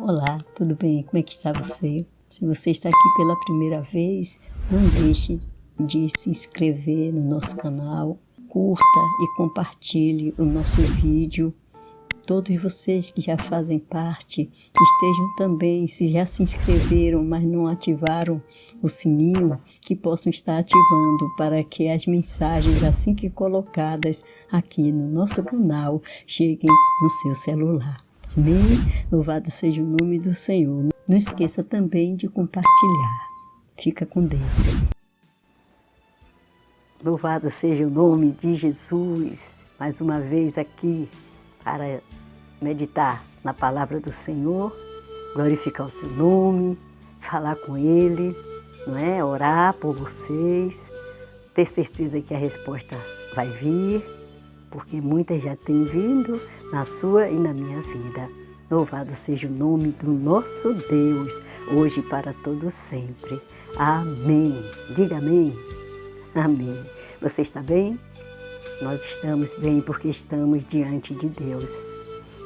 Olá, tudo bem? Como é que está você? Se você está aqui pela primeira vez, não deixe de se inscrever no nosso canal, curta e compartilhe o nosso vídeo. Todos vocês que já fazem parte, estejam também, se já se inscreveram, mas não ativaram o sininho, que possam estar ativando para que as mensagens, assim que colocadas aqui no nosso canal, cheguem no seu celular. Amém? Louvado seja o nome do Senhor. Não esqueça também de compartilhar. Fica com Deus. Louvado seja o nome de Jesus. Mais uma vez aqui para meditar na palavra do Senhor, glorificar o seu nome, falar com Ele, não é? Orar por vocês, ter certeza que a resposta vai vir, porque muitas já têm vindo na sua e na minha vida. Louvado seja o nome do nosso Deus, hoje e para todo sempre. Amém. Diga amém. Amém. Você está bem? Nós estamos bem porque estamos diante de Deus.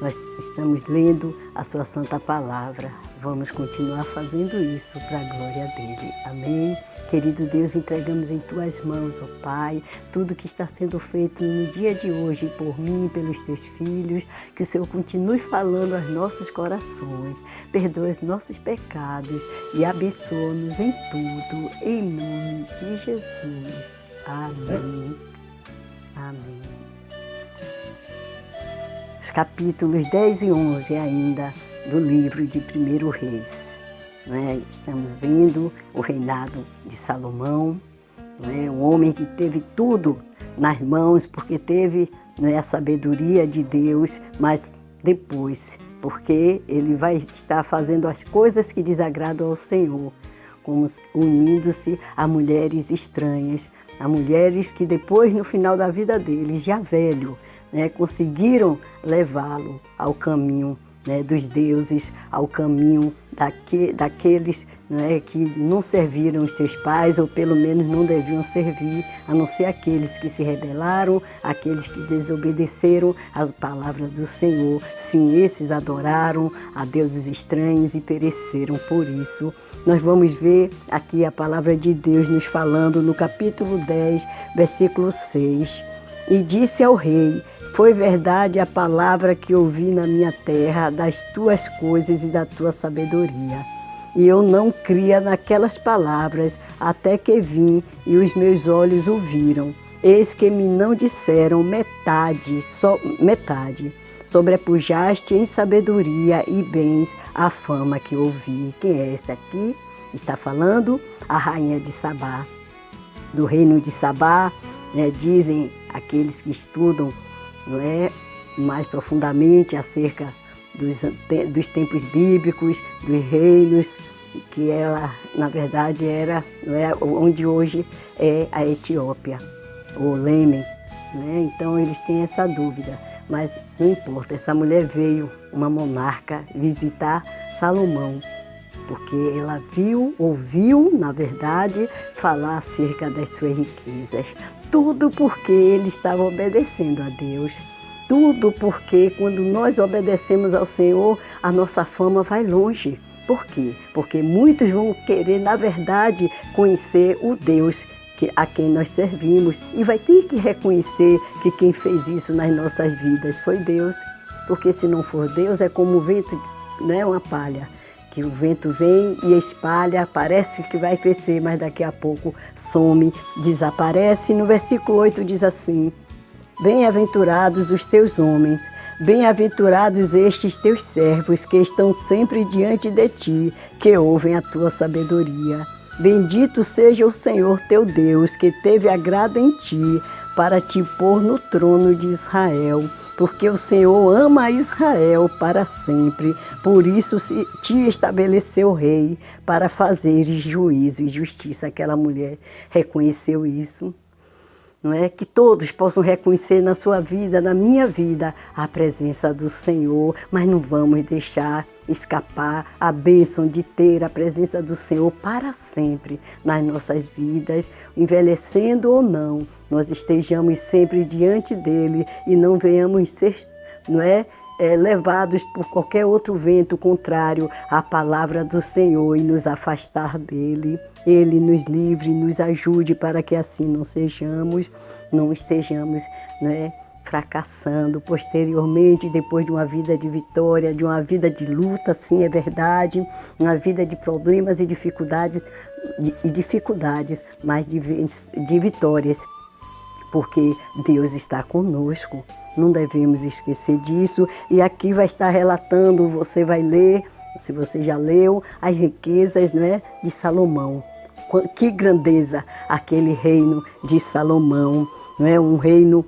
Nós estamos lendo a sua santa palavra. Vamos continuar fazendo isso para a glória dele. Amém? Querido Deus, entregamos em tuas mãos, ó Pai, tudo que está sendo feito no dia de hoje por mim e pelos teus filhos. Que o Senhor continue falando aos nossos corações, perdoe os nossos pecados e abençoa-nos em tudo, em nome de Jesus. Amém. Amém. Os capítulos 10 e 11 ainda do livro de 1 Reis. Né? Estamos vendo o reinado de Salomão, né? Um homem que teve tudo nas mãos, porque teve, né, a sabedoria de Deus, mas depois, porque ele vai estar fazendo as coisas que desagradam ao Senhor, como unindo-se a mulheres estranhas, a mulheres que depois, no final da vida dele, já velho, né, conseguiram levá-lo ao caminho, né, dos deuses, ao caminho daqueles, né, que não serviram os seus pais, ou pelo menos não deviam servir, a não ser aqueles que se rebelaram, aqueles que desobedeceram às palavras do Senhor. Sim, esses adoraram a deuses estranhos e pereceram por isso. Nós vamos ver aqui a palavra de Deus nos falando no capítulo 10, versículo 6. E disse ao rei: foi verdade a palavra que ouvi na minha terra, das tuas coisas e da tua sabedoria. E eu não cria naquelas palavras, até que vim e os meus olhos o viram. Eis que me não disseram metade, só metade. Sobrepujaste em sabedoria e bens a fama que ouvi. Quem é esta aqui? Está falando a rainha de Sabá. Do reino de Sabá, né, dizem aqueles que estudam, não é, mais profundamente acerca dos tempos bíblicos, dos reinos, que ela, na verdade, era, não é, onde hoje é a Etiópia, ou Lêmen, né? Então eles têm essa dúvida, mas não importa, essa mulher veio, uma monarca, visitar Salomão, porque ela ouviu, na verdade, falar acerca das suas riquezas. Tudo porque ele estava obedecendo a Deus. Tudo porque quando nós obedecemos ao Senhor, a nossa fama vai longe. Por quê? Porque muitos vão querer, na verdade, conhecer o Deus a quem nós servimos. E vai ter que reconhecer que quem fez isso nas nossas vidas foi Deus. Porque se não for Deus, é como o vento, né, uma palha. Que o vento vem e espalha, parece que vai crescer, mas daqui a pouco some, desaparece. No versículo 8 diz assim: bem-aventurados os teus homens, bem-aventurados estes teus servos, que estão sempre diante de ti, que ouvem a tua sabedoria. Bendito seja o Senhor teu Deus, que teve agrado em ti, para te pôr no trono de Israel. Porque o Senhor ama a Israel para sempre, por isso te estabeleceu rei, para fazeres juízo e justiça. Aquela mulher reconheceu isso. Não é? Que todos possam reconhecer na sua vida, na minha vida, a presença do Senhor, mas não vamos deixar escapar a bênção de ter a presença do Senhor para sempre nas nossas vidas, envelhecendo ou não, nós estejamos sempre diante dele e não venhamos ser, não é, levados por qualquer outro vento contrário à palavra do Senhor e nos afastar dele. Ele nos livre, nos ajude para que assim não estejamos, né, fracassando posteriormente, depois de uma vida de vitória, de uma vida de luta, sim, é verdade, uma vida de problemas e dificuldades, mas de vitórias, porque Deus está conosco. Não devemos esquecer disso. E aqui vai estar relatando, você vai ler, se você já leu, as riquezas, né, de Salomão. Que grandeza aquele reino de Salomão, não é? Um reino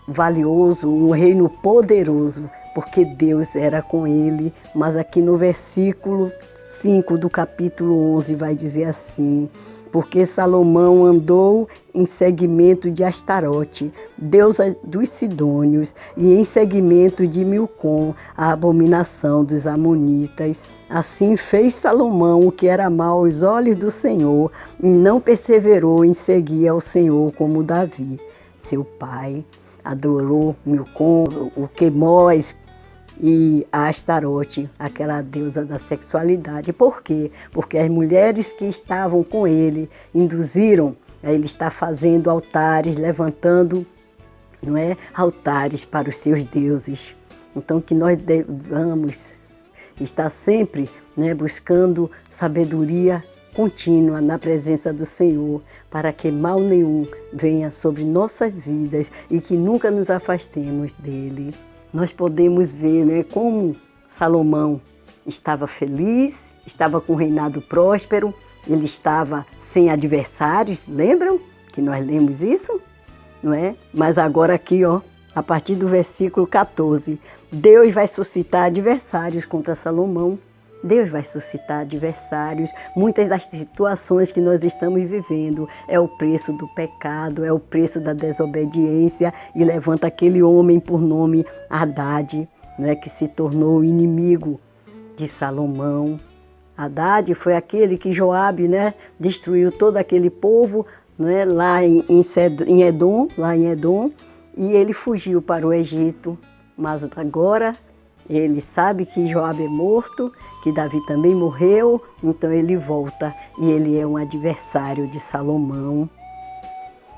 valioso, um reino poderoso, porque Deus era com ele. Mas aqui no versículo 5 do capítulo 11 vai dizer assim: porque Salomão andou em seguimento de Astarote, deusa dos Sidônios, e em seguimento de Milcom, a abominação dos Amonitas. Assim fez Salomão o que era mal aos olhos do Senhor, e não perseverou em seguir ao Senhor como Davi, seu pai. Adorou Milcom, o Quemós, e a Astarote, aquela deusa da sexualidade. Por quê? Porque as mulheres que estavam com ele induziram a ele estar fazendo altares, levantando, não é, altares para os seus deuses. Então que nós devamos estar sempre, né, buscando sabedoria contínua na presença do Senhor, para que mal nenhum venha sobre nossas vidas e que nunca nos afastemos dele. Nós podemos ver, né, como Salomão estava feliz, estava com um reinado próspero, ele estava sem adversários, lembram que nós lemos isso? Não é? Mas agora aqui, ó, a partir do versículo 14, Deus vai suscitar adversários contra Salomão. Deus vai suscitar adversários. Muitas das situações que nós estamos vivendo é o preço do pecado, é o preço da desobediência, e levanta aquele homem por nome Haddad, né, que se tornou inimigo de Salomão. Haddad foi aquele que Joabe, né, destruiu todo aquele povo, né, lá em Edom, e ele fugiu para o Egito. Mas agora ele sabe que Joabe é morto, que Davi também morreu, então ele volta e ele é um adversário de Salomão.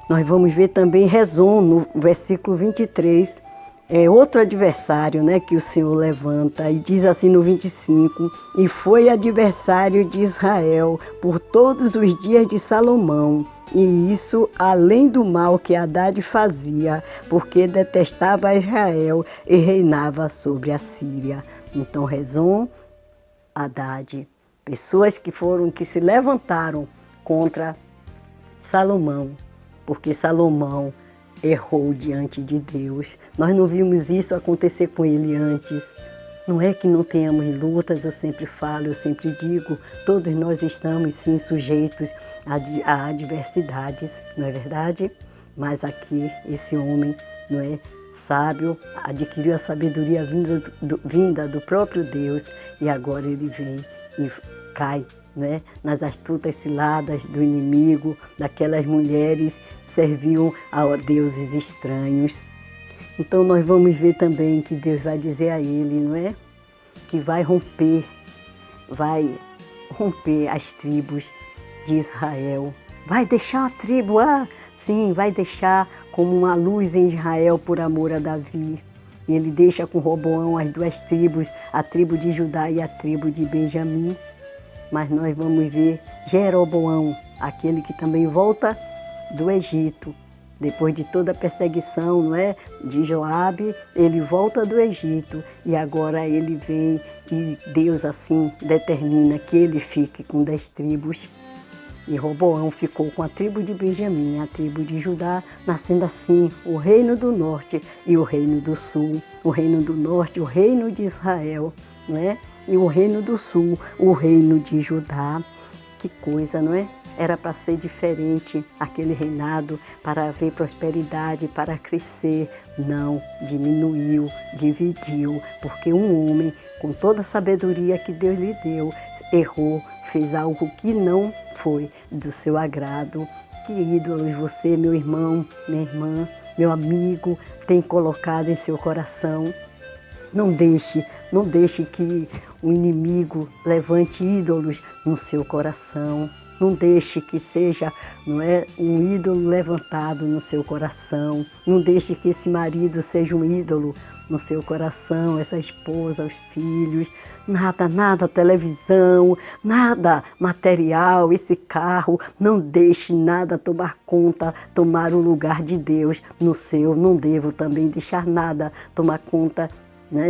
Nós vamos ver também Rezon, no versículo 23, é outro adversário, né, que o Senhor levanta, e diz assim no 25, e foi adversário de Israel por todos os dias de Salomão, e isso além do mal que Haddad fazia, porque detestava Israel e reinava sobre a Síria. Então Rezon, Haddad, pessoas que se levantaram contra Salomão, porque Salomão errou diante de Deus. Nós não vimos isso acontecer com ele antes. Não é que não tenhamos lutas, eu sempre falo, eu sempre digo, todos nós estamos sim sujeitos a adversidades, não é verdade? Mas aqui esse homem, não é, sábio, adquiriu a sabedoria vinda do próprio Deus, e agora ele vem e cai, né, nas astutas ciladas do inimigo, daquelas mulheres que serviam a deuses estranhos. Então nós vamos ver também que Deus vai dizer a ele, não é? Que vai romper as tribos de Israel. Vai deixar a tribo, sim, vai deixar como uma luz em Israel por amor a Davi. E ele deixa com Roboão as duas tribos, a tribo de Judá e a tribo de Benjamim. Mas nós vamos ver Jeroboão, aquele que também volta do Egito. Depois de toda a perseguição, não é, de Joabe, ele volta do Egito e agora ele vem e Deus assim determina que ele fique com 10 tribos. E Roboão ficou com a tribo de Benjamim, a tribo de Judá, nascendo assim o reino do norte e o reino do sul. O reino do norte, o reino de Israel, não é? E o reino do sul, o reino de Judá. Que coisa, não é? Era para ser diferente aquele reinado, para haver prosperidade, para crescer. Não, diminuiu, dividiu, porque um homem, com toda a sabedoria que Deus lhe deu, errou, fez algo que não foi do seu agrado. Queridos, você, meu irmão, minha irmã, meu amigo, tem colocado em seu coração Não deixe que o inimigo levante ídolos no seu coração. Não deixe que seja, não é, um ídolo levantado no seu coração. Não deixe que esse marido seja um ídolo no seu coração, essa esposa, os filhos. Nada, televisão, nada material, esse carro. Não deixe nada tomar conta, tomar o lugar de Deus no seu. Não devo também deixar nada tomar conta, né,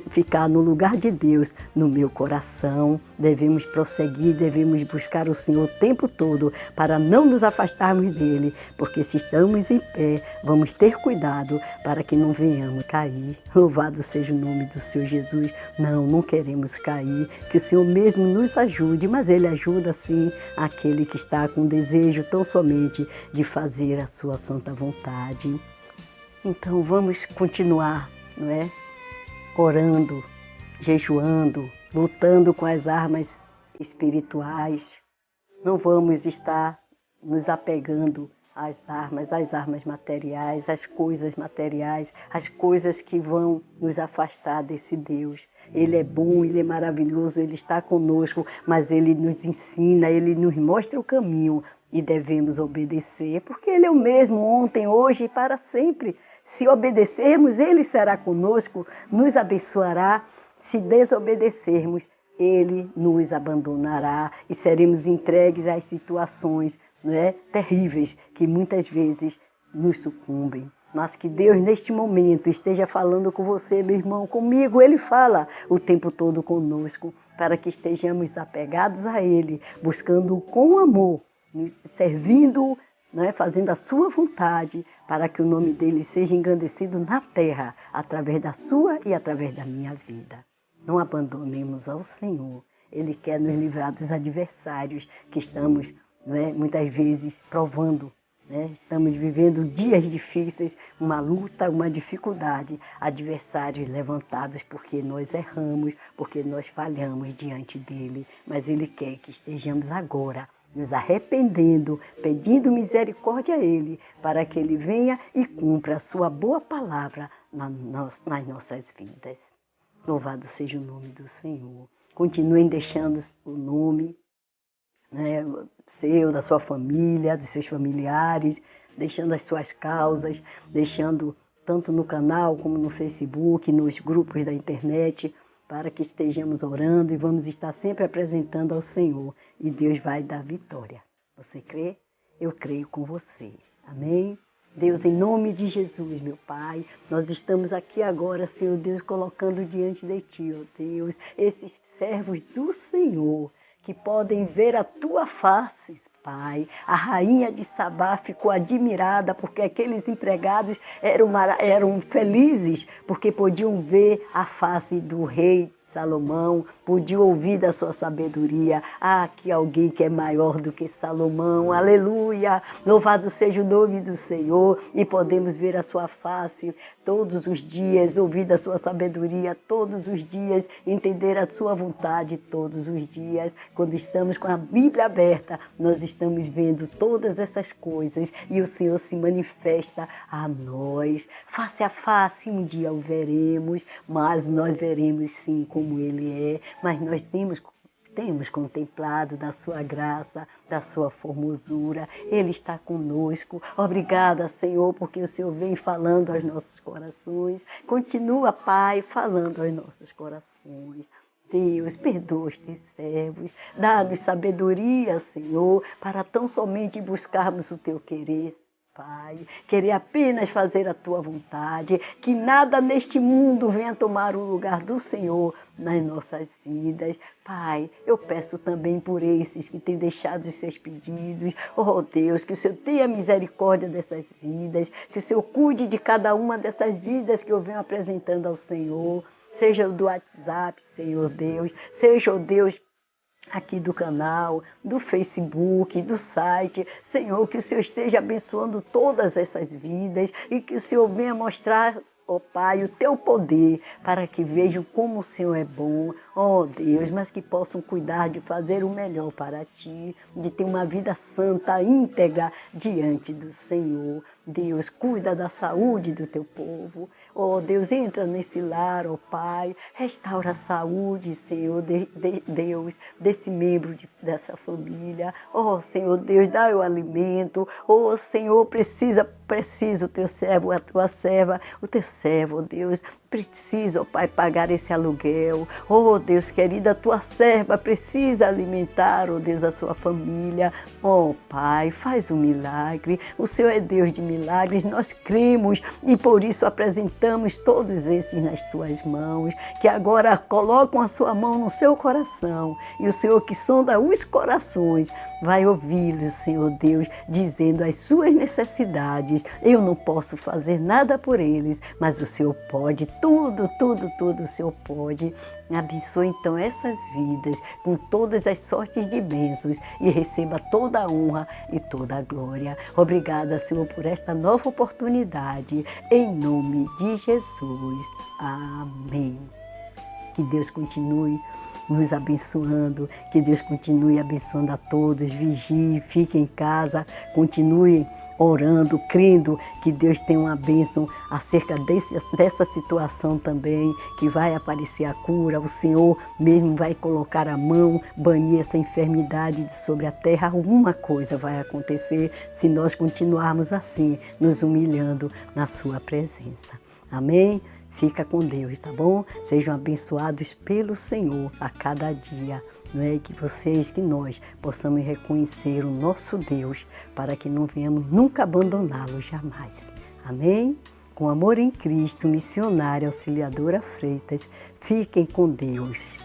ficar no lugar de Deus no meu coração. Devemos prosseguir, devemos buscar o Senhor o tempo todo para não nos afastarmos dele, porque se estamos em pé, vamos ter cuidado para que não venhamos cair. Louvado seja o nome do Senhor Jesus. Não queremos cair, que o Senhor mesmo nos ajude, mas ele ajuda sim aquele que está com desejo tão somente de fazer a sua santa vontade. Então vamos continuar, não é? Orando, jejuando, lutando com as armas espirituais. Não vamos estar nos apegando às armas materiais, às coisas materiais, às coisas que vão nos afastar desse Deus. Ele é bom, ele é maravilhoso, ele está conosco, mas ele nos ensina, ele nos mostra o caminho e devemos obedecer, porque ele é o mesmo ontem, hoje e para sempre. Se obedecermos, ele será conosco, nos abençoará. Se desobedecermos, ele nos abandonará e seremos entregues às situações, né, terríveis que muitas vezes nos sucumbem. Mas que Deus, neste momento, esteja falando com você, meu irmão, comigo. Ele fala o tempo todo conosco, para que estejamos apegados a ele, buscando-o com amor, servindo-o, né, fazendo a sua vontade, para que o nome dele seja engrandecido na terra, através da sua e através da minha vida. Não abandonemos ao Senhor. Ele quer nos livrar dos adversários que estamos, né, muitas vezes provando. Né? Estamos vivendo dias difíceis, uma luta, uma dificuldade, adversários levantados porque nós erramos, porque nós falhamos diante dele. Mas ele quer que estejamos agora nos arrependendo, pedindo misericórdia a ele, para que ele venha e cumpra a sua boa palavra nas nossas vidas. Louvado seja o nome do Senhor. Continuem deixando o nome, né, seu, da sua família, dos seus familiares, deixando as suas causas, deixando tanto no canal como no Facebook, nos grupos da internet, para que estejamos orando e vamos estar sempre apresentando ao Senhor. E Deus vai dar vitória. Você crê? Eu creio com você. Amém? Deus, em nome de Jesus, meu Pai, nós estamos aqui agora, Senhor Deus, colocando diante de Ti, ó Deus, esses servos do Senhor, que podem ver a Tua face, Pai. A rainha de Sabá ficou admirada porque aqueles empregados eram felizes porque podiam ver a face do rei Salomão, podiam ouvir da sua sabedoria. Ah, que alguém que é maior do que Salomão, aleluia! Louvado seja o nome do Senhor, e podemos ver a sua face todos os dias, ouvir da sua sabedoria todos os dias, entender a sua vontade todos os dias. Quando estamos com a Bíblia aberta, nós estamos vendo todas essas coisas e o Senhor se manifesta a nós. Face a face, um dia o veremos, mas nós veremos sim como Ele é, mas nós temos contemplado da sua graça, da sua formosura. Ele está conosco. Obrigada, Senhor, porque o Senhor vem falando aos nossos corações. Continua, Pai, falando aos nossos corações. Deus, perdoa os teus servos, dá-nos sabedoria, Senhor, para tão somente buscarmos o teu querer, Pai, querer apenas fazer a tua vontade, que nada neste mundo venha tomar o lugar do Senhor nas nossas vidas. Pai, eu peço também por esses que têm deixado os seus pedidos. Oh Deus, que o Senhor tenha misericórdia dessas vidas, que o Senhor cuide de cada uma dessas vidas que eu venho apresentando ao Senhor, seja do WhatsApp, Senhor Deus, seja, oh Deus, aqui do canal, do Facebook, do site. Senhor, que o Senhor esteja abençoando todas essas vidas e que o Senhor venha mostrar, ó Pai, o teu poder, para que vejam como o Senhor é bom, ó Deus, mas que possam cuidar de fazer o melhor para Ti, de ter uma vida santa, íntegra diante do Senhor. Deus, cuida da saúde do teu povo. Oh Deus, entra nesse lar, oh Pai, restaura a saúde, Senhor, Deus, desse membro dessa família. Oh Senhor Deus, dá o alimento. Oh Senhor, precisa o teu servo, a tua serva, o teu servo, oh Deus, precisa, oh Pai, pagar esse aluguel. Oh Deus querido, a tua serva precisa alimentar, oh Deus, a sua família. Oh Pai, faz um milagre. O Senhor é Deus de milagres, nós cremos e por isso apresentamos todos esses nas tuas mãos, que agora colocam a sua mão no seu coração e o Senhor que sonda os corações vai ouvi-los, Senhor Deus, dizendo as suas necessidades. Eu não posso fazer nada por eles, mas o Senhor pode, tudo o Senhor pode. Abençoe então essas vidas com todas as sortes de bênçãos e receba toda a honra e toda a glória. Obrigada, Senhor, por esta nova oportunidade, em nome de Jesus. Amém. Que Deus continue nos abençoando, que Deus continue abençoando a todos. Vigie, fique em casa, continue orando, crendo que Deus tem uma bênção acerca dessa situação também, que vai aparecer a cura. O Senhor mesmo vai colocar a mão, banir essa enfermidade sobre a terra. Alguma coisa vai acontecer se nós continuarmos assim, nos humilhando na sua presença. Amém? Fica com Deus, tá bom? Sejam abençoados pelo Senhor a cada dia. Não é? Que nós possamos reconhecer o nosso Deus para que não venhamos nunca abandoná-lo jamais. Amém? Com amor em Cristo, missionária auxiliadora Freitas, fiquem com Deus.